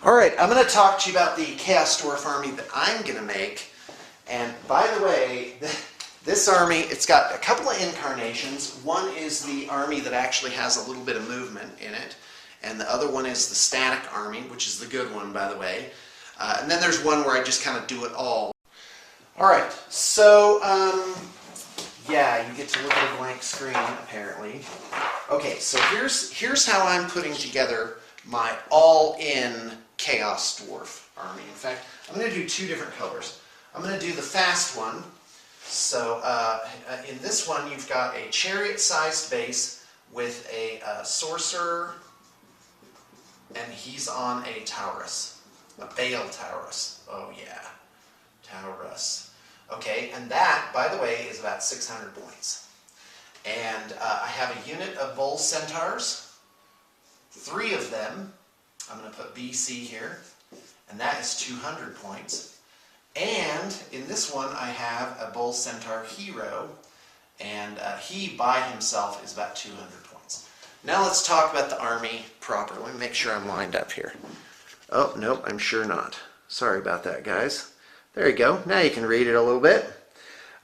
Alright, I'm going to talk to you about the Chaos Dwarf army that I'm going to make. And by the way, this army, it's got a couple of incarnations. One is the army that actually has a little bit of movement in it. And the other one is the static army, which is the good one, by the way. And then there's one where I just kind of do it all. Alright, so, yeah, you get to look at a blank screen, apparently. Okay, so here's how I'm putting together my all-in Chaos Dwarf army. In fact, I'm going to do two different colors. I'm going to do the fast one. So in this one, you've got a chariot-sized base with a sorcerer, and he's on a Taurus, a Baal Taurus. Oh yeah, Taurus. Okay, and that, by the way, is about 600 points. And I have a unit of bull centaurs, 3 of them. I'm going to put BC here, and that is 200 points. And in this one, I have a bull centaur hero, and he by himself is about 200 points. Now let's talk about the army proper. Let me make sure I'm lined up here. Oh, nope, I'm sure not. Sorry about that, guys. There you go. Now you can read it a little bit.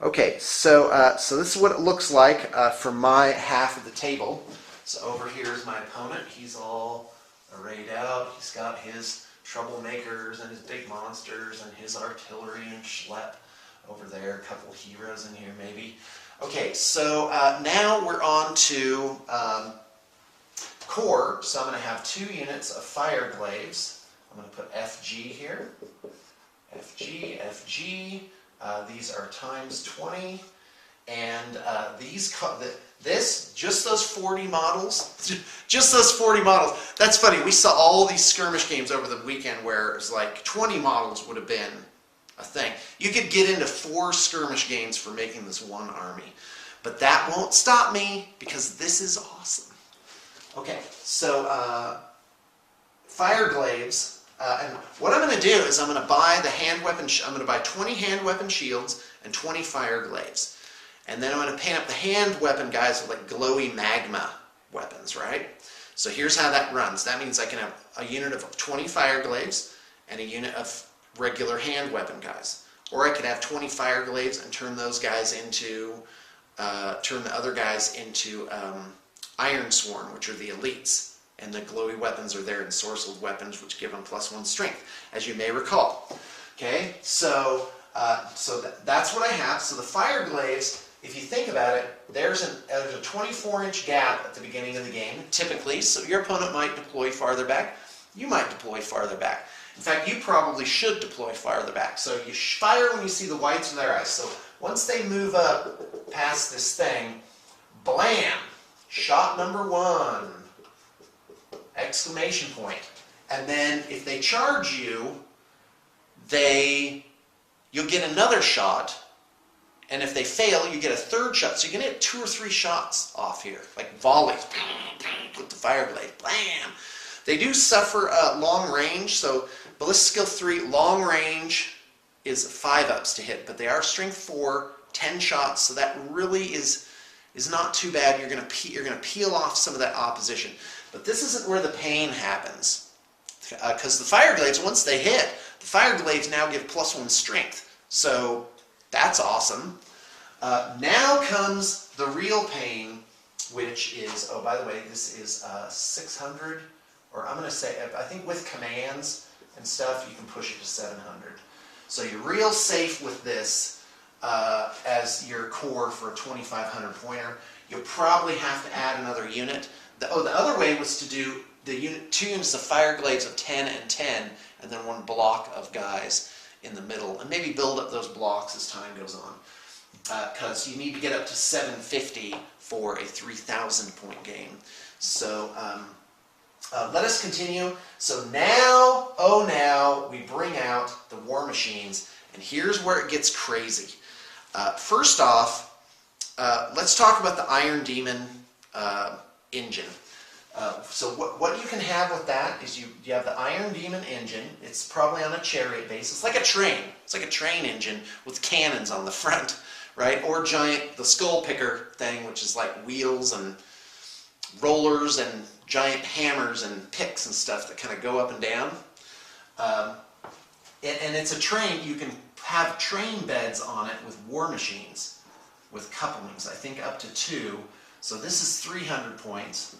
Okay, so this is what it looks like for my half of the table. So over here is my opponent. He's all arrayed out. He's got his troublemakers and his big monsters and his artillery and schlep over there. A couple of heroes in here maybe. Okay, so now we're on to core. So I'm going to have 2 units of fire glaives. I'm going to put FG here. FG, FG. These are times 20. And just those 40 models, just those 40 models. That's funny. We saw all these skirmish games over the weekend where it was like 20 models would have been a thing. You could get into 4 skirmish games for making this one army. But that won't stop me because this is awesome. Okay, so fire glaives. And what I'm going to do is I'm going to buy the hand weapon. I'm going to buy 20 hand weapon shields and 20 fire glaives. And then I'm going to paint up the hand weapon guys with like glowy magma weapons, right? So here's how that runs. That means I can have a unit of 20 fire glaives and a unit of regular hand weapon guys. Or I could have 20 fire glaives and turn those guys into, turn the other guys into Iron Sworn, which are the elites. And the glowy weapons are there in sorcered weapons, which give them +1 strength, as you may recall. Okay, so that's what I have. So the fire glaives, if you think about it, there's a 24-inch gap at the beginning of the game, typically. So your opponent might deploy farther back. You might deploy farther back. In fact, you probably should deploy farther back. So you fire when you see the whites of their eyes. So once they move up past this thing, blam! Shot number 1! Exclamation point. And then if they charge you, you'll get another shot, and if they fail, you get a 3rd shot. So you're going to get 2 or 3 shots off here, like volleys with the fire blade. Blam! They do suffer long range, so ballistic skill 3, long range is 5-ups to hit, but they are strength 4, 10 shots, so that really is not too bad. You're going to peel off some of that opposition. But this isn't where the pain happens, because the fire glaives, once they hit, the fire glaives now give +1 strength. So that's awesome. Now comes the real pain, which is, oh, by the way, this is 600, or I'm going to say, I think with commands and stuff, you can push it to 700. So you're real safe with this as your core for a 2,500 pointer. You'll probably have to add another unit. The other way was to do the 2 units of fire glaives of 10 and 10, and then 1 block of guys in the middle, and maybe build up those blocks as time goes on, because you need to get up to 750 for a 3,000 point game. So let us continue. So now, oh now, we bring out the war machines, and here's where it gets crazy. First off, let's talk about the Iron Demon engine. So what you can have with that is you have the Iron Demon engine. It's probably on a chariot base. It's like a train. It's like a train engine with cannons on the front, right? Or the skull picker thing, which is like wheels and rollers and giant hammers and picks and stuff that kind of go up and down. And it's a train, you can have train beds on it with war machines, with couplings, I think up to 2. So this is 300 points,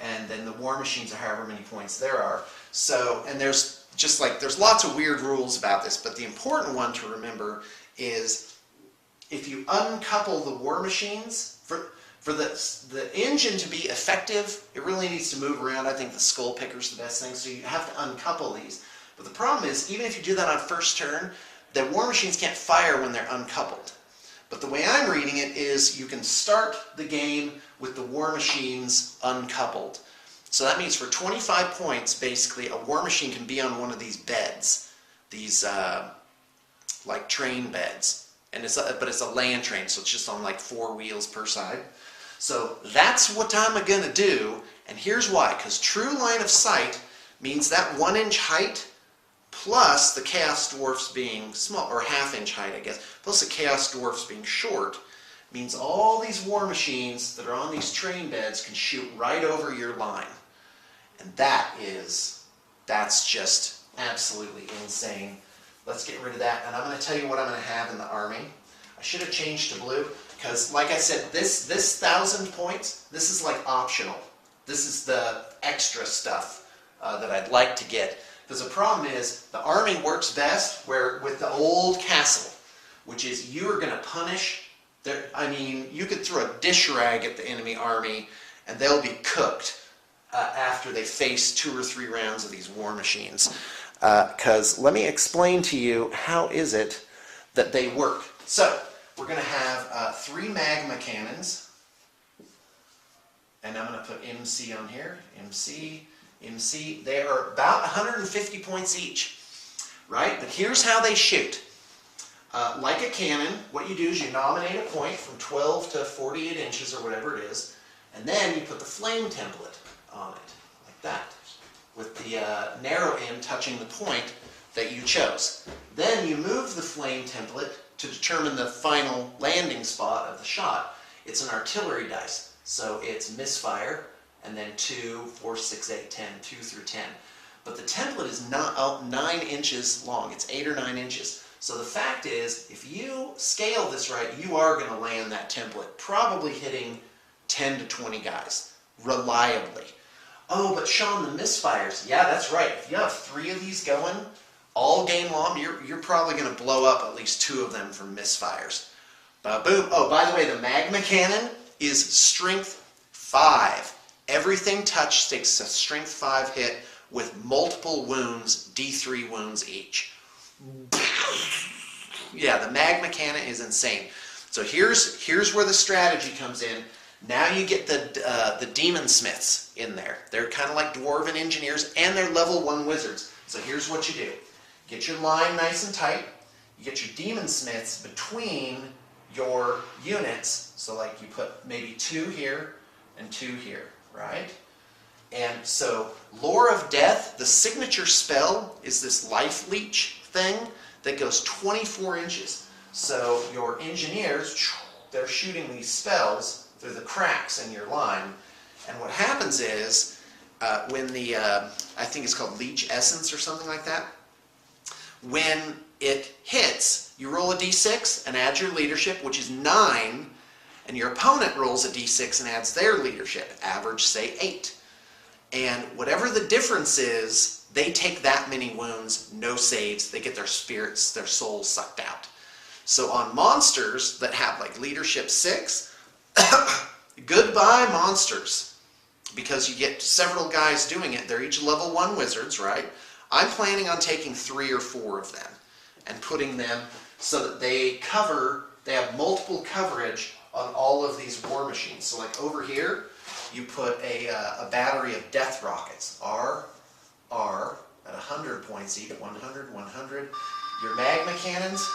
and then the war machines are however many points there are. So, and there's lots of weird rules about this, but the important one to remember is if you uncouple the war machines, for the engine to be effective, it really needs to move around. I think the skull picker is the best thing, so you have to uncouple these. But the problem is, even if you do that on first turn, the war machines can't fire when they're uncoupled. But the way I'm reading it is you can start the game with the war machines uncoupled. So that means for 25 points, basically, a war machine can be on one of these beds, these like train beds. And but it's a land train, so it's just on like 4 wheels per side. So that's what I'm going to do, and here's why. Because true line of sight means that 1-inch height plus the Chaos Dwarfs being small, or half-inch height, I guess, plus the Chaos Dwarfs being short, means all these war machines that are on these train beds can shoot right over your line. And that's just absolutely insane. Let's get rid of that, and I'm going to tell you what I'm going to have in the army. I should have changed to blue, because like I said, this 1,000 points, this is like optional. This is the extra stuff that I'd like to get. Because the problem is, the army works best with the old castle, which is you are going to punish. I mean, you could throw a dish rag at the enemy army, and they'll be cooked after they face 2 or 3 rounds of these war machines. Because let me explain to you how is it that they work. So we're going to have 3 magma cannons, and I'm going to put MC on here. MC. They are about 150 points each, right? But here's how they shoot. Like a cannon, what you do is you nominate a point from 12 to 48 inches or whatever it is, and then you put the flame template on it, like that, with the narrow end touching the point that you chose. Then you move the flame template to determine the final landing spot of the shot. It's an artillery dice, so it's misfire, and then 2, 4, 6, 8, 10, 2 through 10. But the template is not 9 inches long. It's 8 or 9 inches. So the fact is, if you scale this right, you are going to land that template, probably hitting 10 to 20 guys, reliably. Oh, but Sean, the misfires. Yeah, that's right. If you have 3 of these going all game long, you're probably going to blow up at least 2 of them from misfires. Boom. Oh, by the way, the magma cannon is strength 5. Everything touched takes a strength 5 hit with multiple wounds, D3 wounds each. Yeah, the magma cannon is insane. So here's where the strategy comes in. Now you get the demon smiths in there. They're kind of like dwarven engineers, and they're level 1 wizards. So here's what you do. Get your line nice and tight. You get your demon smiths between your units. So like you put maybe 2 here and 2 here, right? And so Lore of Death, the signature spell is this life leech thing that goes 24 inches. So your engineers, they're shooting these spells through the cracks in your line. And what happens is, when the, I think it's called Leech Essence or something like that, when it hits, you roll a d6 and add your leadership, which is 9, and your opponent rolls a d6 and adds their leadership, average, say, 8. And whatever the difference is, they take that many wounds, no saves, they get their spirits, their souls sucked out. So on monsters that have like leadership 6, goodbye monsters, because you get several guys doing it. They're each level 1 wizards, right? I'm planning on taking 3 or 4 of them and putting them so that they have multiple coverage on all of these war machines. So like over here, you put a battery of death rockets, R, at 100 points each, 100, 100. Your magma cannons.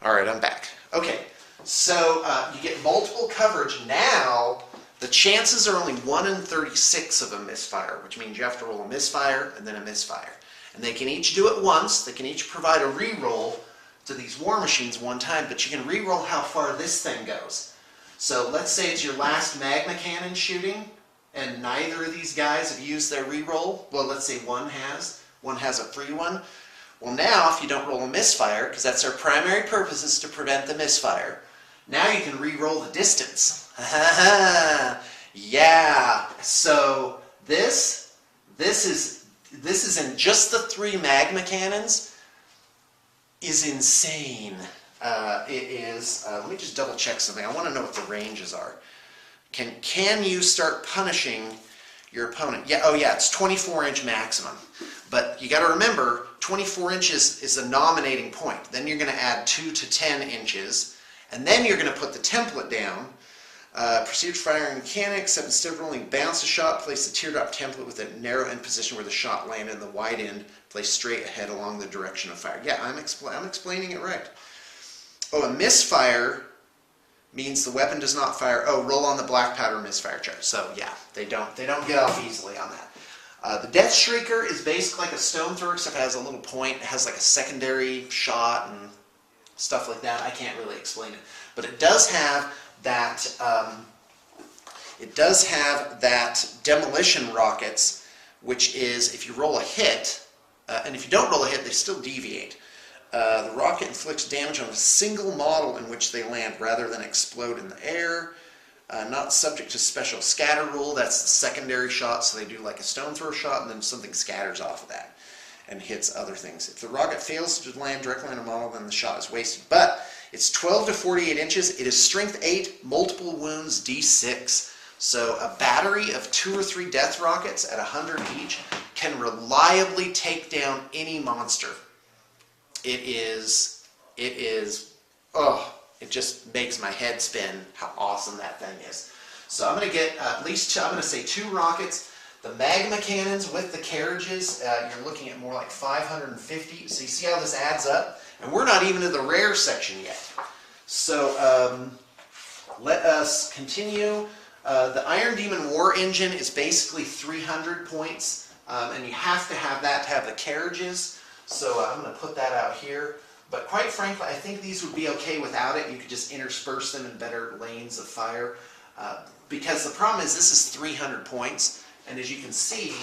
All right, I'm back. Okay, so you get multiple coverage. Now, the chances are only 1 in 36 of a misfire, which means you have to roll a misfire and then a misfire. And they can each do it once. They can each provide a reroll to these war machines one time, but you can reroll how far this thing goes. So let's say it's your last magma cannon shooting, and neither of these guys have used their reroll. Well, let's say one has. one has a free one. Well, now if you don't roll a misfire, because that's their primary purpose is to prevent the misfire, now you can re-roll the distance. Yeah. So this is in just the 3 magma cannons. Is insane. It is. Let me just double check something. I want to know what the ranges are. Can you start punishing your opponent? Yeah. Oh yeah. It's 24-inch maximum. But you got to remember, 24 inches is a nominating point. Then you're going to add 2 to 10 inches, and then you're going to put the template down. Proceed firing mechanics, except instead of rolling bounce a shot, place the teardrop template with a narrow end position where the shot landed, and the wide end placed straight ahead along the direction of fire. Yeah, I'm explaining it right. Oh, a misfire means the weapon does not fire. Oh, roll on the black powder misfire chart. So yeah, they don't get off easily on that. The Death Shrieker is basically like a stone thrower, except it has a little point. It has like a secondary shot and stuff like that. I can't really explain it, but it does have that. It does have that demolition rockets, which is if you roll a hit, and if you don't roll a hit, they still deviate. The rocket inflicts damage on a single model in which they land, rather than explode in the air. Not subject to special scatter rule. That's the secondary shot, so they do like a stone throw shot, and then something scatters off of that and hits other things. If the rocket fails to land directly on a model, then the shot is wasted. But it's 12 to 48 inches. It is strength 8, multiple wounds, D6. So a battery of 2 or 3 death rockets at 100 each can reliably take down any monster. It just makes my head spin how awesome that thing is. So I'm going to get at least I'm going to say 2 rockets. The magma cannons with the carriages, you're looking at more like 550. So you see how this adds up? And we're not even in the rare section yet. So let us continue. The Iron Demon War Engine is basically 300 points. And you have to have that to have the carriages. So I'm going to put that out here. But quite frankly, I think these would be okay without it. You could just intersperse them in better lanes of fire. Because the problem is this is 300 points. And as you can see,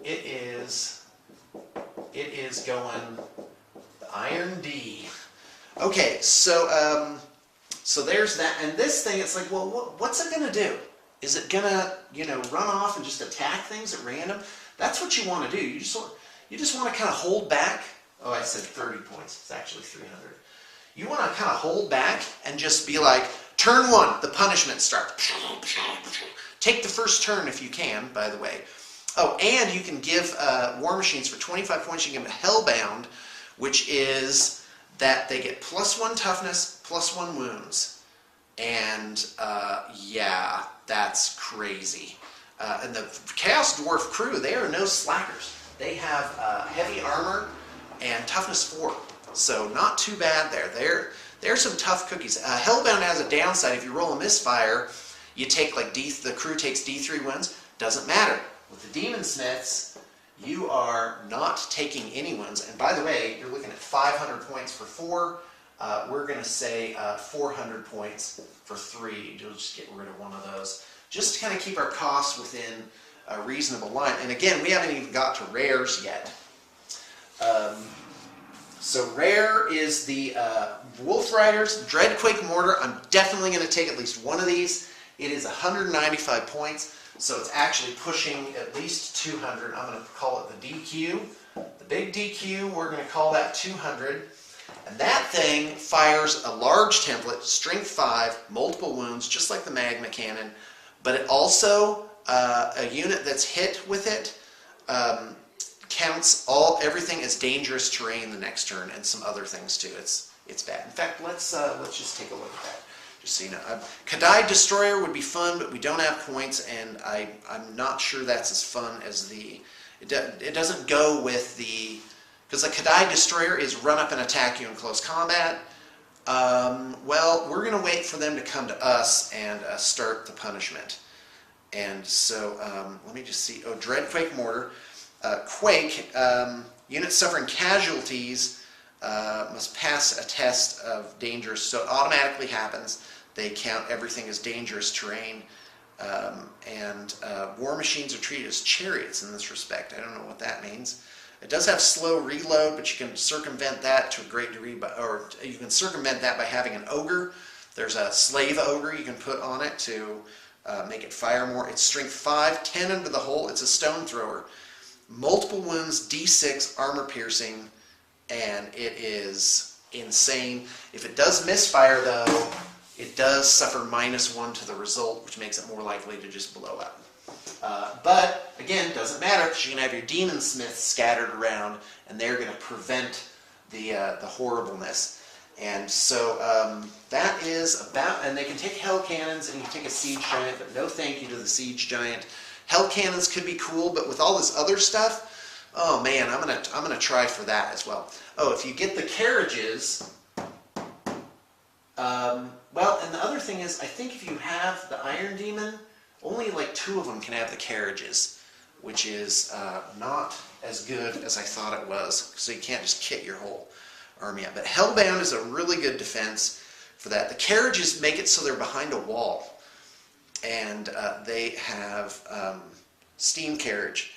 it is going the Iron D. Okay, so there's that. And this thing, it's like, well, what's it going to do? Is it going to, run off and just attack things at random? That's what you want to do. You just want to kind of hold back. Oh, I said 30 points. It's actually 300. You want to kind of hold back and just be like, turn 1, the punishment starts. Take the first turn if you can, by the way. Oh, and you can give War Machines for 25 points. You can give them Hellbound, which is that they get +1 toughness, +1 wounds. And yeah, that's crazy. And the Chaos Dwarf crew, they are no slackers. They have heavy armor and toughness 4, so not too bad there. They're some tough cookies. Hellbound has a downside. If you roll a misfire, you take like the crew takes D3 wounds. Doesn't matter. With the Demon Smiths, you are not taking any wounds. And by the way, you're looking at 500 points for 4. We're going to say 400 points for 3. You'll just get rid of one of those, just to kind of keep our costs within a reasonable line. And again, we haven't even got to rares yet. So rare is the Wolf Riders Dreadquake Mortar. I'm definitely going to take at least one of these. It is 195 points, so it's actually pushing at least 200. I'm going to call it the DQ. The big DQ, we're going to call that 200. And that thing fires a large template, strength 5, multiple wounds, just like the Magma Cannon. But it also, a unit that's hit with it, counts everything as dangerous terrain the next turn, and some other things too. It's bad. In fact, let's just take a look at that, just so you know. Kadai Destroyer would be fun, but we don't have points, and I'm not sure that's as fun as the. It doesn't go with the, because the Kadai Destroyer is run up and attack you in close combat. Well, we're going to wait for them to come to us and start the punishment. And so let me just see. Oh, Dreadquake Mortar. Quake, units suffering casualties must pass a test of dangerous, so it automatically happens. They count everything as dangerous terrain, and War Machines are treated as chariots in this respect. I don't know what that means. It does have slow reload, but you can circumvent that to a great degree, or you can circumvent that by having an ogre. There's a slave ogre you can put on it to make it fire more. It's strength 5, 10 into the hole. It's a stone thrower. Multiple wounds, D6, armor piercing, and it is insane. If it does misfire, though, it does suffer -1 to the result, which makes it more likely to just blow up. But again, doesn't matter because you can have your demon smiths scattered around, and they're going to prevent the horribleness. And so that is about. And they can take hell cannons, and you can take a siege giant, but no thank you to the siege giant. Hell cannons could be cool, but with all this other stuff, oh man, I'm gonna try for that as well. Oh, if you get the carriages. Well, and the other thing is, I think if you have the Iron Demon, only like 2 of them can have the carriages, which is not as good as I thought it was. So you can't just kit your whole army up. But Hellbound is a really good defense for that. The carriages make it so they're behind a wall, and they have steam carriage.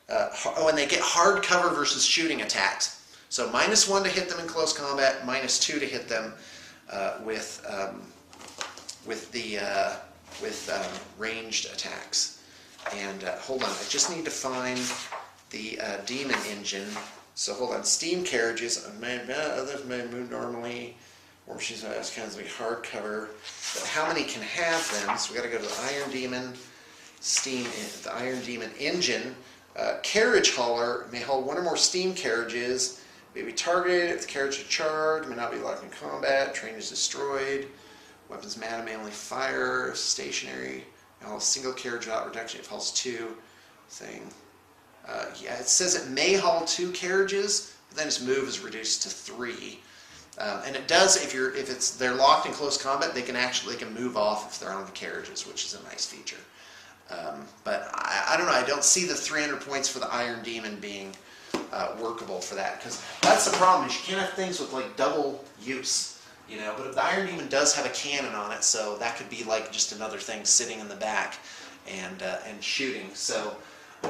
Oh, and they get hard cover versus shooting attacks. So -1 to hit them in close combat, -2 to hit them with ranged attacks. And hold on, I just need to find the demon engine. So hold on, steam carriages. Others may move normally. War machines has kinds of hard cover. But how many can have them? So we got to go to the Iron Demon the Iron Demon engine. Carriage hauler may haul 1 or more steam carriages. May be targeted if the carriage is charged. May not be locked in combat. Train is destroyed. Weapons matter may only fire. Stationary. A single carriage without reduction. It hauls 2 thing. Yeah, it says it may haul 2 carriages, but then its move is reduced to 3. And it does if they're locked in close combat, they can move off if they're on the carriages, which is a nice feature. But I don't know. I don't see the 300 points for the Iron Demon being workable for that, because that's the problem. Is you can't have things with like double use. You know, but if the Iron Demon does have a cannon on it, so that could be like just another thing sitting in the back and shooting. So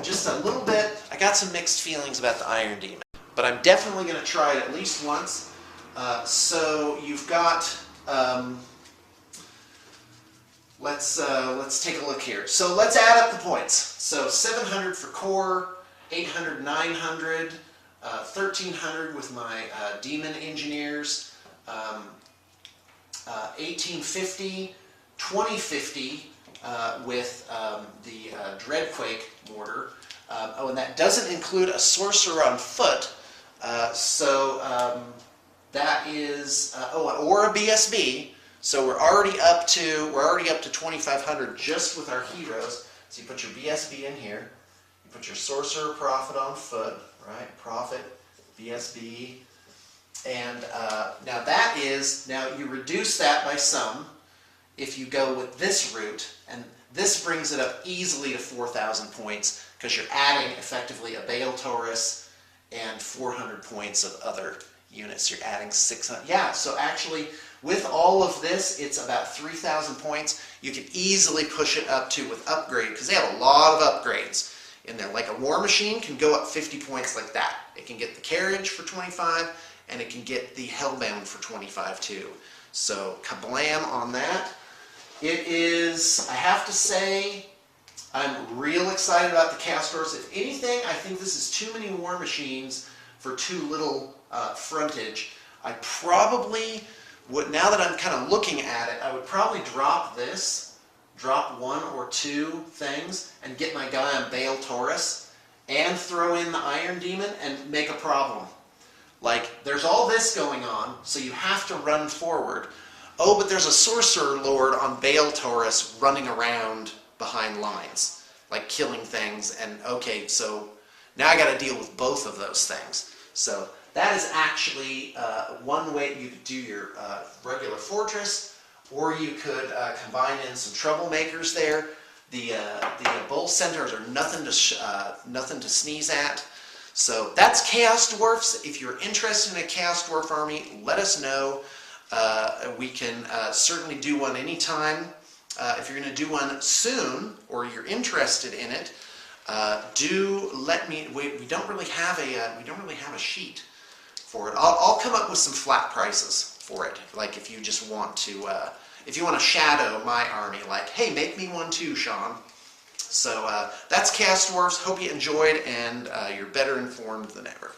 just a little bit, I got some mixed feelings about the Iron Demon, but I'm definitely going to try it at least once. So you've got, let's take a look here. So let's add up the points. So 700 for core, 800, 900, 1300 with my demon engineers. 1850, 2050 with the Dreadquake mortar. Oh, and that doesn't include a sorcerer on foot. That is or a BSB. So we're already up to 2,500 just with our heroes. So you put your BSB in here. You put your sorcerer prophet on foot, right? Prophet, BSB. And now you reduce that by some if you go with this route, and this brings it up easily to 4,000 points because you're adding effectively a Baal Taurus and 400 points of other units. You're adding 600. Yeah, so actually with all of this, it's about 3,000 points. You can easily push it up to with upgrade because they have a lot of upgrades in there. Like a war machine can go up 50 points like that. It can get the carriage for 25. And it can get the Hellbound for 25 too. So kablam on that. It is, I have to say, I'm real excited about the Castors. If anything, I think this is too many war machines for too little frontage. I probably would, now that I'm kind of looking at it, I would probably drop this, drop 1 or 2 things, and get my guy on Baal Taurus, and throw in the Iron Demon and make a problem. Like, there's all this going on, so you have to run forward. Oh, but there's a Sorcerer Lord on Baal Taurus running around behind lines, like killing things, and okay, so now I got to deal with both of those things. So that is actually one way you could do your regular fortress, or you could combine in some troublemakers there. The Bull Centaurs are nothing to sneeze at. So that's Chaos Dwarfs. If you're interested in a Chaos Dwarf army, let us know. We can certainly do one anytime. If you're going to do one soon, or you're interested in it, do let me. We don't really have a sheet for it. I'll come up with some flat prices for it. Like if you just want to, if you want to shadow my army, like, hey, make me one too, Sean. So that's Chaos Dwarfs. Hope you enjoyed, and you're better informed than ever.